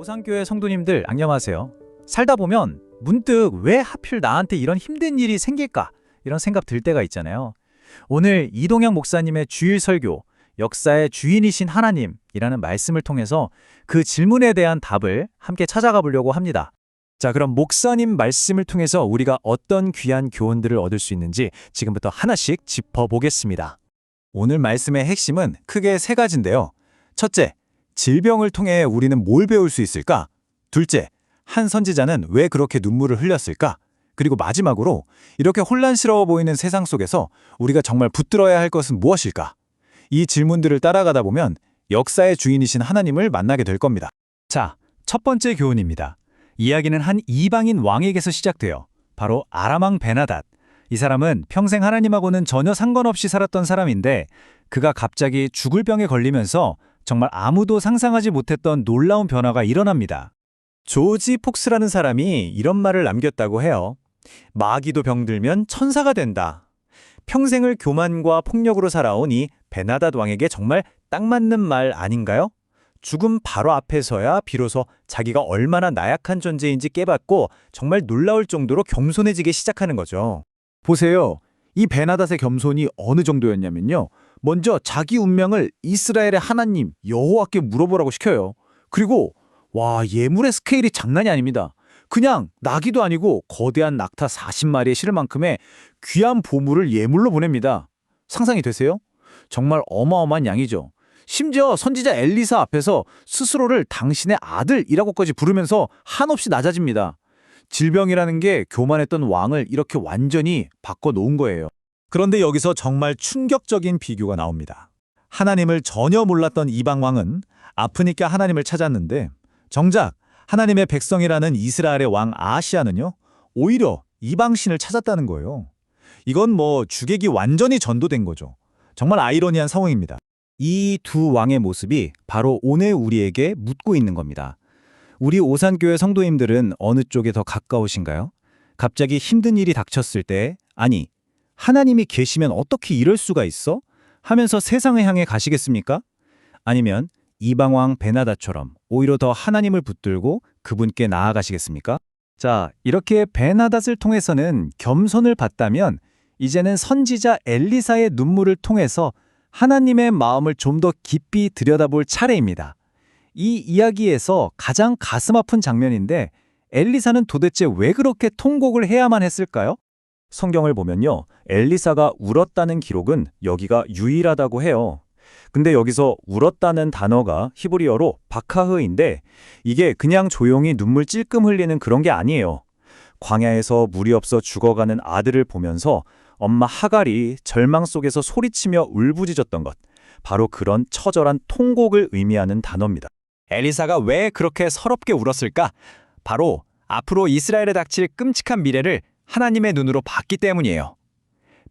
오산교회 성도님들 안녕하세요. 살다 보면 문득 왜 하필 나한테 이런 힘든 일이 생길까? 이런 생각 들 때가 있잖아요. 오늘 이동영 목사님의 주일 설교, 역사의 주인이신 하나님이라는 말씀을 통해서 그 질문에 대한 답을 함께 찾아가 보려고 합니다. 자, 그럼 목사님 말씀을 통해서 우리가 어떤 귀한 교훈들을 얻을 수 있는지 지금부터 하나씩 짚어보겠습니다. 오늘 말씀의 핵심은 크게 세 가지인데요. 첫째, 질병을 통해 우리는 뭘 배울 수 있을까? 둘째, 한 선지자는 왜 그렇게 눈물을 흘렸을까? 그리고 마지막으로 이렇게 혼란스러워 보이는 세상 속에서 우리가 정말 붙들어야 할 것은 무엇일까? 이 질문들을 따라가다 보면 역사의 주인이신 하나님을 만나게 될 겁니다. 자, 첫 번째 교훈입니다. 이야기는 한 이방인 왕에게서 시작돼요. 바로 아람 왕 베나닷. 이 사람은 평생 하나님하고는 전혀 상관없이 살았던 사람인데 그가 갑자기 죽을 병에 걸리면서 정말 아무도 상상하지 못했던 놀라운 변화가 일어납니다. 조지 폭스라는 사람이 이런 말을 남겼다고 해요. 마귀도 병들면 천사가 된다. 평생을 교만과 폭력으로 살아온 이 베나닷 왕에게 정말 딱 맞는 말 아닌가요? 죽음 바로 앞에서야 비로소 자기가 얼마나 나약한 존재인지 깨닫고 정말 놀라울 정도로 겸손해지기 시작하는 거죠. 보세요. 이 베나닷의 겸손이 어느 정도였냐면요. 먼저 자기 운명을 이스라엘의 하나님 여호와께 물어보라고 시켜요. 그리고 예물의 스케일이 장난이 아닙니다. 그냥 나귀도 아니고 거대한 낙타 40마리에 실을 만큼의 귀한 보물을 예물로 보냅니다. 상상이 되세요? 정말 어마어마한 양이죠. 심지어 선지자 엘리사 앞에서 스스로를 당신의 아들이라고까지 부르면서 한없이 낮아집니다. 질병이라는 게 교만했던 왕을 이렇게 완전히 바꿔놓은 거예요. 그런데 여기서 정말 충격적인 비교가 나옵니다. 하나님을 전혀 몰랐던 이방 왕은 아프니까 하나님을 찾았는데 정작 하나님의 백성이라는 이스라엘의 왕 아하시아는요, 오히려 이방신을 찾았다는 거예요. 이건 주객이 완전히 전도된 거죠. 정말 아이러니한 상황입니다. 이 두 왕의 모습이 바로 오늘 우리에게 묻고 있는 겁니다. 우리 오산교회 성도님들은 어느 쪽에 더 가까우신가요? 갑자기 힘든 일이 닥쳤을 때, 아니, 하나님이 계시면 어떻게 이럴 수가 있어? 하면서 세상을 향해 가시겠습니까? 아니면 이방왕 베나닷처럼 오히려 더 하나님을 붙들고 그분께 나아가시겠습니까? 자, 이렇게 베나닷을 통해서는 겸손을 봤다면 이제는 선지자 엘리사의 눈물을 통해서 하나님의 마음을 좀 더 깊이 들여다볼 차례입니다. 이 이야기에서 가장 가슴 아픈 장면인데 엘리사는 도대체 왜 그렇게 통곡을 해야만 했을까요? 성경을 보면요, 엘리사가 울었다는 기록은 여기가 유일하다고 해요. 근데 여기서 울었다는 단어가 히브리어로 바카흐인데 이게 그냥 조용히 눈물 찔끔 흘리는 그런 게 아니에요. 광야에서 물이 없어 죽어가는 아들을 보면서 엄마 하갈이 절망 속에서 소리치며 울부짖었던 것, 바로 그런 처절한 통곡을 의미하는 단어입니다. 엘리사가 왜 그렇게 서럽게 울었을까? 바로 앞으로 이스라엘에 닥칠 끔찍한 미래를 하나님의 눈으로 봤기 때문이에요.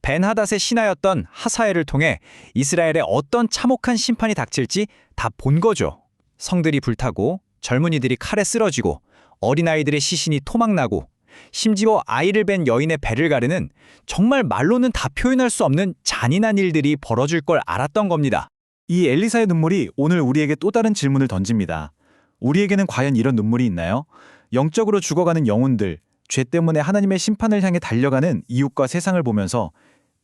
벤하닷의 신하였던 하사엘을 통해 이스라엘에 어떤 참혹한 심판이 닥칠지 다 본 거죠. 성들이 불타고 젊은이들이 칼에 쓰러지고 어린아이들의 시신이 토막나고 심지어 아이를 뵌 여인의 배를 가르는 정말 말로는 다 표현할 수 없는 잔인한 일들이 벌어질 걸 알았던 겁니다. 이 엘리사의 눈물이 오늘 우리에게 또 다른 질문을 던집니다. 우리에게는 과연 이런 눈물이 있나요? 영적으로 죽어가는 영혼들, 죄 때문에 하나님의 심판을 향해 달려가는 이웃과 세상을 보면서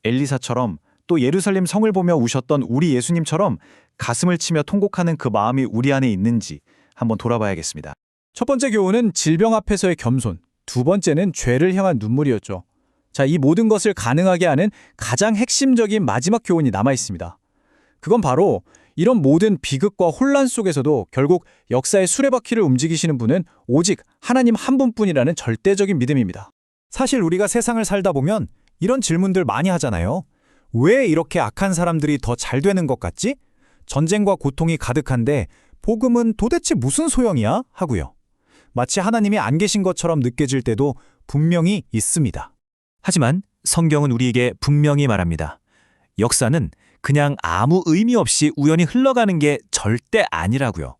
엘리사처럼 또 예루살렘 성을 보며 우셨던 우리 예수님처럼 가슴을 치며 통곡하는 그 마음이 우리 안에 있는지 한번 돌아봐야겠습니다. 첫 번째 교훈은 질병 앞에서의 겸손, 두 번째는 죄를 향한 눈물이었죠. 자, 이 모든 것을 가능하게 하는 가장 핵심적인 마지막 교훈이 남아 있습니다. 그건 바로 이런 모든 비극과 혼란 속에서도 결국 역사의 수레바퀴를 움직이시는 분은 오직 하나님 한 분뿐이라는 절대적인 믿음입니다. 사실 우리가 세상을 살다 보면 이런 질문들 많이 하잖아요. 왜 이렇게 악한 사람들이 더 잘 되는 것 같지? 전쟁과 고통이 가득한데 복음은 도대체 무슨 소용이야? 하고요. 마치 하나님이 안 계신 것처럼 느껴질 때도 분명히 있습니다. 하지만 성경은 우리에게 분명히 말합니다. 역사는 그냥 아무 의미 없이 우연히 흘러가는 게 절대 아니라고요.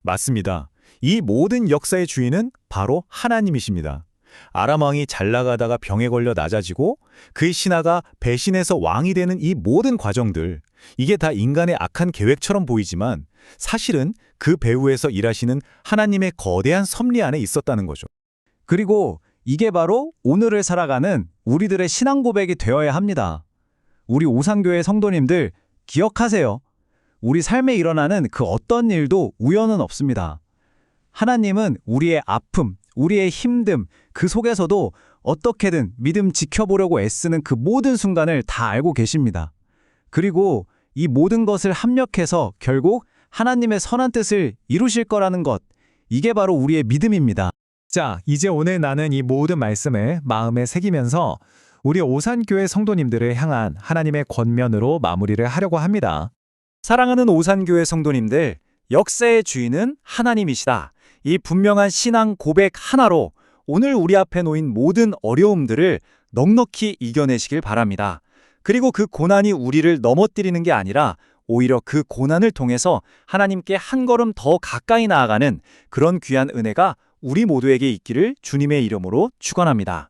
맞습니다. 이 모든 역사의 주인은 바로 하나님이십니다. 아람 왕이 잘 나가다가 병에 걸려 낮아지고 그의 신하가 배신해서 왕이 되는 이 모든 과정들, 이게 다 인간의 악한 계획처럼 보이지만 사실은 그 배후에서 일하시는 하나님의 거대한 섭리 안에 있었다는 거죠. 그리고 이게 바로 오늘을 살아가는 우리들의 신앙 고백이 되어야 합니다. 우리 오산교회 성도님들 기억하세요. 우리 삶에 일어나는 그 어떤 일도 우연은 없습니다. 하나님은 우리의 아픔, 우리의 힘듦, 그 속에서도 어떻게든 믿음 지켜보려고 애쓰는 그 모든 순간을 다 알고 계십니다. 그리고 이 모든 것을 합력해서 결국 하나님의 선한 뜻을 이루실 거라는 것, 이게 바로 우리의 믿음입니다. 자, 이제 오늘 나는 이 모든 말씀을 마음에 새기면서 우리 오산교회 성도님들을 향한 하나님의 권면으로 마무리를 하려고 합니다. 사랑하는 오산교회 성도님들, 역사의 주인은 하나님이시다. 이 분명한 신앙 고백 하나로 오늘 우리 앞에 놓인 모든 어려움들을 넉넉히 이겨내시길 바랍니다. 그리고 그 고난이 우리를 넘어뜨리는 게 아니라 오히려 그 고난을 통해서 하나님께 한 걸음 더 가까이 나아가는 그런 귀한 은혜가 우리 모두에게 있기를 주님의 이름으로 축원합니다.